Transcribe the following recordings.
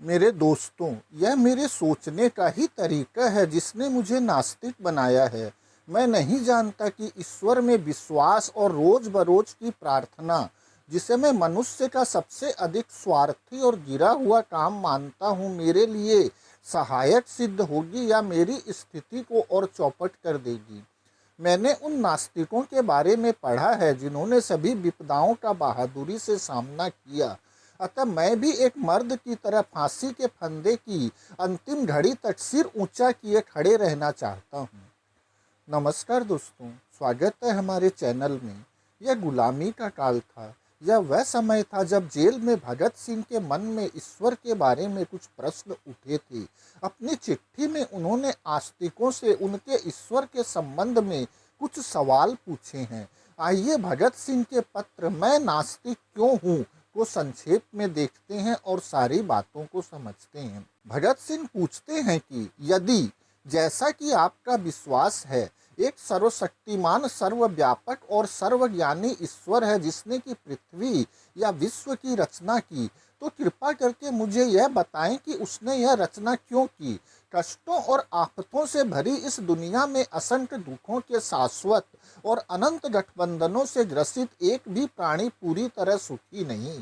मेरे दोस्तों, यह मेरे सोचने का ही तरीका है जिसने मुझे नास्तिक बनाया है। मैं नहीं जानता कि ईश्वर में विश्वास और रोज बरोज की प्रार्थना, जिसे मैं मनुष्य का सबसे अधिक स्वार्थी और गिरा हुआ काम मानता हूँ, मेरे लिए सहायक सिद्ध होगी या मेरी स्थिति को और चौपट कर देगी। मैंने उन नास्तिकों के बारे में पढ़ा है जिन्होंने सभी विपदाओं का बहादुरी से सामना किया। अतः मैं भी एक मर्द की तरह फांसी के फंदे की अंतिम घड़ी तक सिर ऊंचा किए खड़े रहना चाहता हूँ। नमस्कार दोस्तों, स्वागत है हमारे चैनल में। यह गुलामी का काल था। यह वह समय था जब जेल में भगत सिंह के मन में ईश्वर के बारे में कुछ प्रश्न उठे थे। अपनी चिट्ठी में उन्होंने आस्तिकों से उनके ईश्वर के संबंध में कुछ सवाल पूछे हैं। आइए भगत सिंह के पत्र मैं नास्तिक क्यों हूँ को संक्षेप में देखते हैं और सारी बातों को समझते हैं। भगत सिंह पूछते हैं कि यदि, जैसा कि आपका विश्वास है, एक सर्वशक्तिमान, सर्वव्यापक और सर्वज्ञानी ईश्वर है जिसने कि पृथ्वी या विश्व की रचना की, तो कृपा करके मुझे यह बताएं कि उसने यह रचना क्यों की। कष्टों और आफतों से भरी इस दुनिया में असंख्य दुखों के शाश्वत और अनंत गठबंधनों से ग्रसित एक भी प्राणी पूरी तरह सुखी नहीं।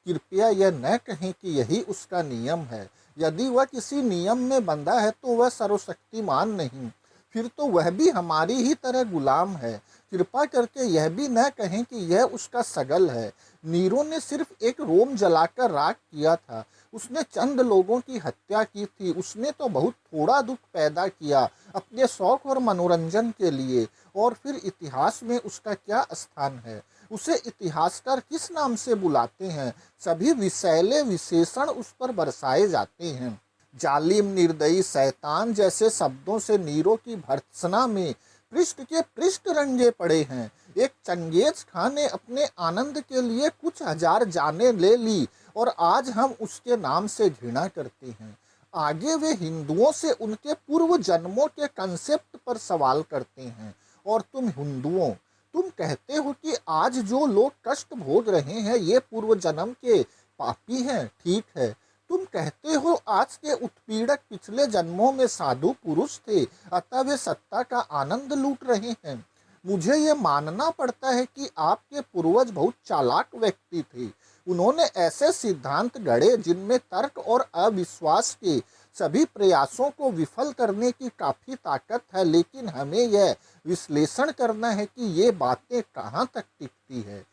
कृपया यह न कहें कि यही उसका नियम है। यदि वह किसी नियम में बंधा है तो वह सर्वशक्तिमान नहीं, फिर तो वह भी हमारी ही तरह गुलाम है। कृपा करके यह भी न कहें कि यह उसका सगल है। नीरो ने सिर्फ एक रोम जलाकर राख किया था। उसने चंद लोगों की हत्या की थी। उसने तो बहुत थोड़ा दुख पैदा किया अपने शौक और मनोरंजन के लिए। और फिर इतिहास में उसका क्या स्थान है? उसे इतिहासकार किस नाम से बुलाते हैं? सभी विषैले विशेषण उस पर बरसाए जाते हैं। जालिम, निर्दयी, शैतान जैसे शब्दों से नीरो की भर्त्सना में पृष्ठ के पृष्ठ रंगे पड़े हैं। एक चंगेज खां ने अपने आनंद के लिए कुछ हजार जानें ले ली और आज हम उसके नाम से घृणा करते हैं। आगे वे हिंदुओं से उनके पूर्व जन्मों के कंसेप्ट पर सवाल करते हैं। और तुम हिंदुओं, तुम कहते हो कि आज जो लोग कष्ट भोग रहे हैं ये पूर्व जन्म के पापी हैं। ठीक है। तुम कहते हो आज के उत्पीड़क पिछले जन्मों में साधु पुरुष थे, अतः वे सत्ता का आनंद लूट रहे हैं। मुझे ये मानना पड़ता है कि आपके पूर्वज बहुत चालाक व्यक्ति थे। उन्होंने ऐसे सिद्धांत गढ़े जिनमें तर्क और अविश्वास के सभी प्रयासों को विफल करने की काफी ताकत है, लेकिन हमें यह विश्लेषण करना है कि ये बातें कहाँ तक टिकती है।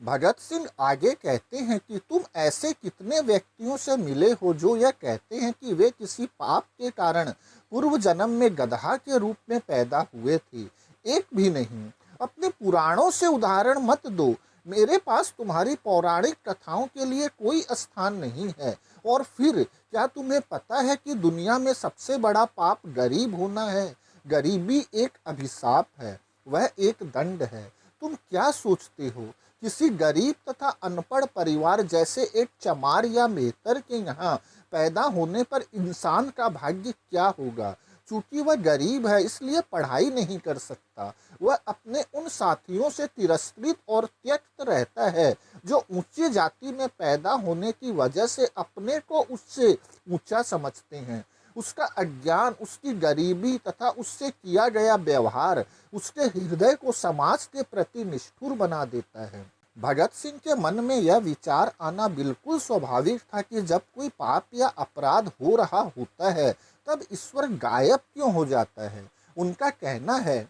भगत सिंह आगे कहते हैं कि तुम ऐसे कितने व्यक्तियों से मिले हो जो यह कहते हैं कि वे किसी पाप के कारण पूर्व जन्म में गधा के रूप में पैदा हुए थे? एक भी नहीं। अपने पुराणों से उदाहरण मत दो। मेरे पास तुम्हारी पौराणिक कथाओं के लिए कोई स्थान नहीं है। और फिर क्या तुम्हें पता है कि दुनिया में सबसे बड़ा पाप गरीब होना है? गरीबी एक अभिशाप है, वह एक दंड है। तुम क्या सोचते हो? किसी गरीब तथा अनपढ़ परिवार जैसे एक चमार या मेहतर के यहाँ पैदा होने पर इंसान का भाग्य क्या होगा? चूंकि वह गरीब है इसलिए पढ़ाई नहीं कर सकता। वह अपने उन साथियों से तिरस्कृत और त्यक्त रहता है जो ऊंची जाति में पैदा होने की वजह से अपने को उससे ऊंचा समझते हैं। उसका अज्ञान, उसकी गरीबी तथा उससे किया गया व्यवहार उसके हृदय को समाज के प्रति निष्ठुर बना देता है। भगत सिंह के मन में यह विचार आना बिल्कुल स्वाभाविक था कि जब कोई पाप या अपराध हो रहा होता है तब ईश्वर गायब क्यों हो जाता है। उनका कहना है,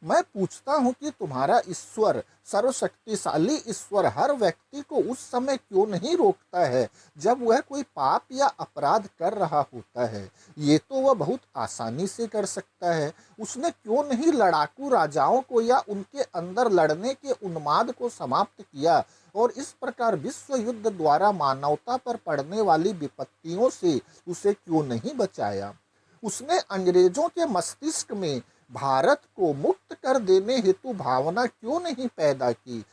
मैं पूछता हूँ कि तुम्हारा ईश्वर, सर्वशक्तिशाली ईश्वर, हर व्यक्ति को उस समय क्यों नहीं रोकता है जब वह कोई पाप या अपराध कर रहा होता है? ये तो वह बहुत आसानी से कर सकता है। उसने क्यों नहीं लड़ाकू राजाओं को या उनके अंदर लड़ने के उन्माद को समाप्त किया और इस प्रकार विश्व युद्ध द्वारा मानवता पर पड़ने वाली विपत्तियों से उसे क्यों नहीं बचाया? उसने अंग्रेजों के मस्तिष्क में भारत को मुक्त कर देने हेतु भावना क्यों नहीं पैदा की?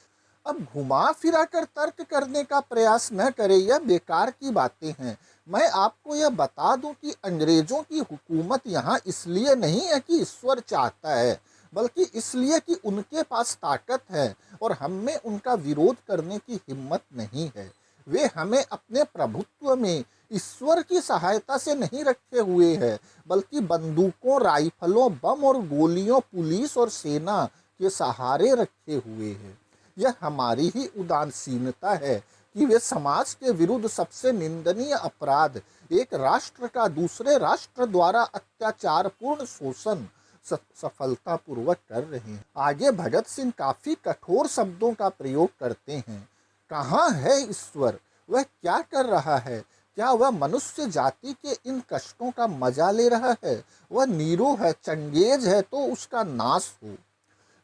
अब घुमा फिरा कर तर्क करने का प्रयास न करें, यह बेकार की बातें हैं। मैं आपको यह बता दूं कि अंग्रेजों की हुकूमत यहाँ इसलिए नहीं है कि ईश्वर चाहता है, बल्कि इसलिए कि उनके पास ताकत है और हम में उनका विरोध करने की हिम्मत नहीं है। वे हमें अपने प्रभुत्व में ईश्वर की सहायता से नहीं रखे हुए हैं, बल्कि बंदूकों, राइफलों, बम और गोलियों, पुलिस और सेना के सहारे रखे हुए हैं। यह हमारी ही उदासीनता है कि वे समाज के विरुद्ध सबसे निंदनीय अपराध, एक राष्ट्र का दूसरे राष्ट्र द्वारा अत्याचारपूर्ण शोषण सफलतापूर्वक कर रहे हैं। आगे भगत सिंह काफी कठोर शब्दों का प्रयोग करते हैं। कहाँ है ईश्वर? वह क्या कर रहा है? क्या वह मनुष्य जाति के इन कष्टों का मजा ले रहा है? वह नीरो है, चंगेज है, तो उसका नाश हो।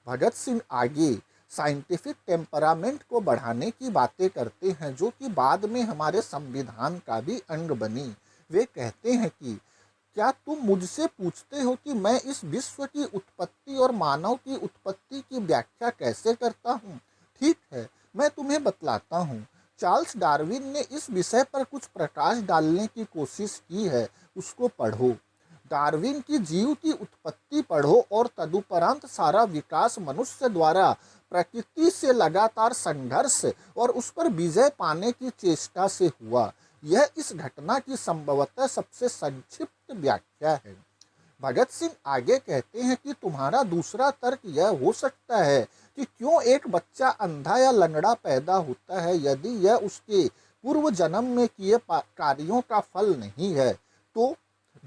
भगत सिंह आगे साइंटिफिक टेम्परामेंट को बढ़ाने की बातें करते हैं, जो कि बाद में हमारे संविधान का भी अंग बनी। वे कहते हैं कि क्या तुम मुझसे पूछते हो कि मैं इस विश्व की उत्पत्ति और मानव की उत्पत्ति की व्याख्या कैसे करता हूँ? ठीक है, मैं तुम्हें बतलाता हूँ। चार्ल्स डार्विन ने इस विषय पर कुछ प्रकाश डालने की कोशिश की है, उसको पढ़ो। डार्विन की जीव की उत्पत्ति पढ़ो और तदुपरांत सारा विकास मनुष्य द्वारा प्रकृति से लगातार संघर्ष और उस पर विजय पाने की चेष्टा से हुआ। यह इस घटना की संभवतः सबसे संक्षिप्त व्याख्या है। भगत सिंह आगे कहते हैं कि तुम्हारा दूसरा तर्क यह हो सकता है कि क्यों एक बच्चा अंधा या लंगड़ा पैदा होता है यदि यह उसके पूर्व जन्म में किए कार्यों का फल नहीं है। तो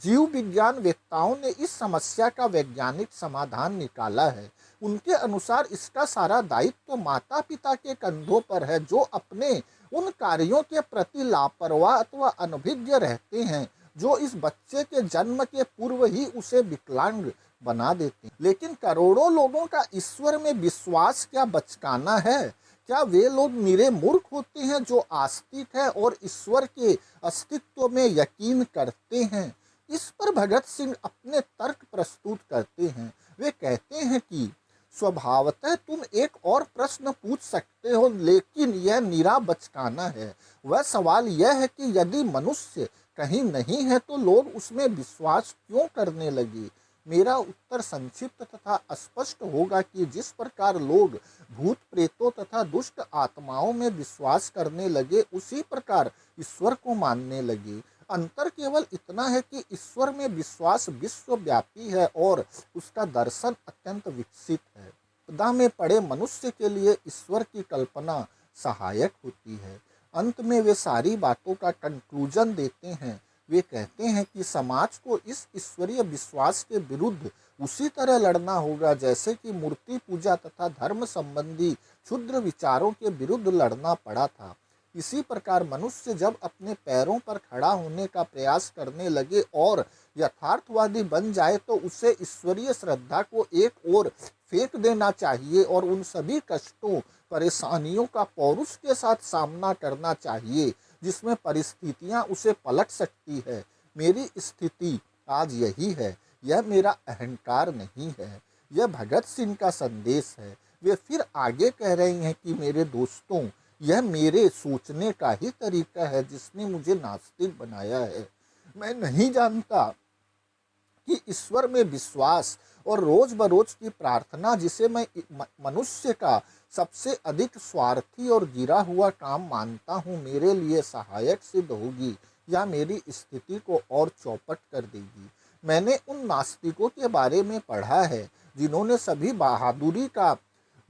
जीव विज्ञान वेत्ताओं ने इस समस्या का वैज्ञानिक समाधान निकाला है। उनके अनुसार इसका सारा दायित्व तो माता पिता के कंधों पर है, जो अपने उन कार्यों के प्रति लापरवाह अथवा अनभिज्ञ रहते हैं जो इस बच्चे के जन्म के पूर्व ही उसे विकलांग बना देते हैं। लेकिन करोड़ों लोगों का ईश्वर में विश्वास क्या बचकाना है? क्या वे लोग निरे मूर्ख होते हैं जो आस्तिक है और ईश्वर के अस्तित्व में यकीन करते हैं? इस पर भगत सिंह अपने तर्क प्रस्तुत करते हैं। वे कहते हैं कि स्वभावतः तुम एक और प्रश्न पूछ सकते हो, लेकिन यह निरा बचकाना है। वह सवाल यह है कि यदि मनुष्य कहीं नहीं है तो लोग उसमें विश्वास क्यों करने लगे? मेरा उत्तर संक्षिप्त तथा स्पष्ट होगा कि जिस प्रकार लोग भूत प्रेतों तथा दुष्ट आत्माओं में विश्वास करने लगे, उसी प्रकार ईश्वर को मानने लगे। अंतर केवल इतना है कि ईश्वर में विश्वास विश्वव्यापी है और उसका दर्शन अत्यंत विकसित है। आपदा में पड़े मनुष्य के लिए ईश्वर की कल्पना सहायक होती है। अंत में वे सारी बातों का कंक्लूजन देते हैं। वे कहते हैं कि समाज को इस ईश्वरीय विश्वास के विरुद्ध उसी तरह लड़ना होगा जैसे कि मूर्ति पूजा तथा धर्म संबंधी क्षुद्र विचारों के विरुद्ध लड़ना पड़ा था। इसी प्रकार मनुष्य जब अपने पैरों पर खड़ा होने का प्रयास करने लगे और यथार्थवादी बन जाए तो उसे ईश्वरीय श्रद्धा को एक ओर फेंक देना चाहिए और उन सभी कष्टों, परेशानियों का पौरुष के साथ सामना करना चाहिए जिसमें परिस्थितियां उसे पलट सकती है। मेरी स्थिति आज यही है। यह मेरा अहंकार नहीं है। यह भगत सिंह का संदेश है। वे फिर आगे कह रहे हैं कि मेरे दोस्तों, यह मेरे सोचने का ही तरीका है जिसने मुझे नास्तिक बनाया है। मैं नहीं जानता कि ईश्वर में विश्वास और रोज बरोज की प्रार्थना, जिसे मैं मनुष्य का सबसे अधिक स्वार्थी और गिरा हुआ काम मानता हूँ, मेरे लिए सहायक सिद्ध होगी या मेरी स्थिति को और चौपट कर देगी। मैंने उन नास्तिकों के बारे में पढ़ा है जिन्होंने सभी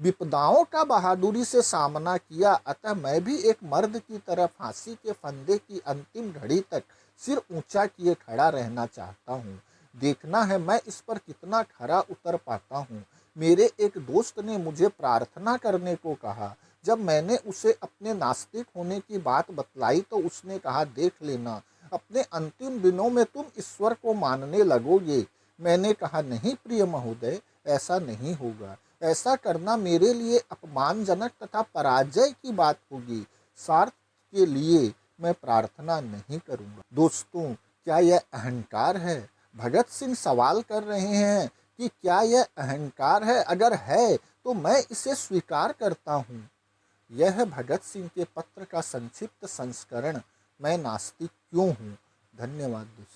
विपदाओं का बहादुरी से सामना किया। अतः मैं भी एक मर्द की तरह फांसी के फंदे की अंतिम घड़ी तक सिर ऊंचा किए खड़ा रहना चाहता हूँ। देखना है मैं इस पर कितना खरा उतर पाता हूँ। मेरे एक दोस्त ने मुझे प्रार्थना करने को कहा। जब मैंने उसे अपने नास्तिक होने की बात बतलाई तो उसने कहा, देख लेना, अपने अंतिम दिनों में तुम ईश्वर को मानने लगोगे। मैंने कहा, नहीं प्रिय महोदय, ऐसा नहीं होगा। ऐसा करना मेरे लिए अपमानजनक तथा पराजय की बात होगी। स्वार्थ के लिए मैं प्रार्थना नहीं करूँगा। दोस्तों, क्या यह अहंकार है? भगत सिंह सवाल कर रहे हैं कि क्या यह अहंकार है? अगर है तो मैं इसे स्वीकार करता हूँ। यह है भगत सिंह के पत्र का संक्षिप्त संस्करण, मैं नास्तिक क्यों हूँ। धन्यवाद दोस्तों।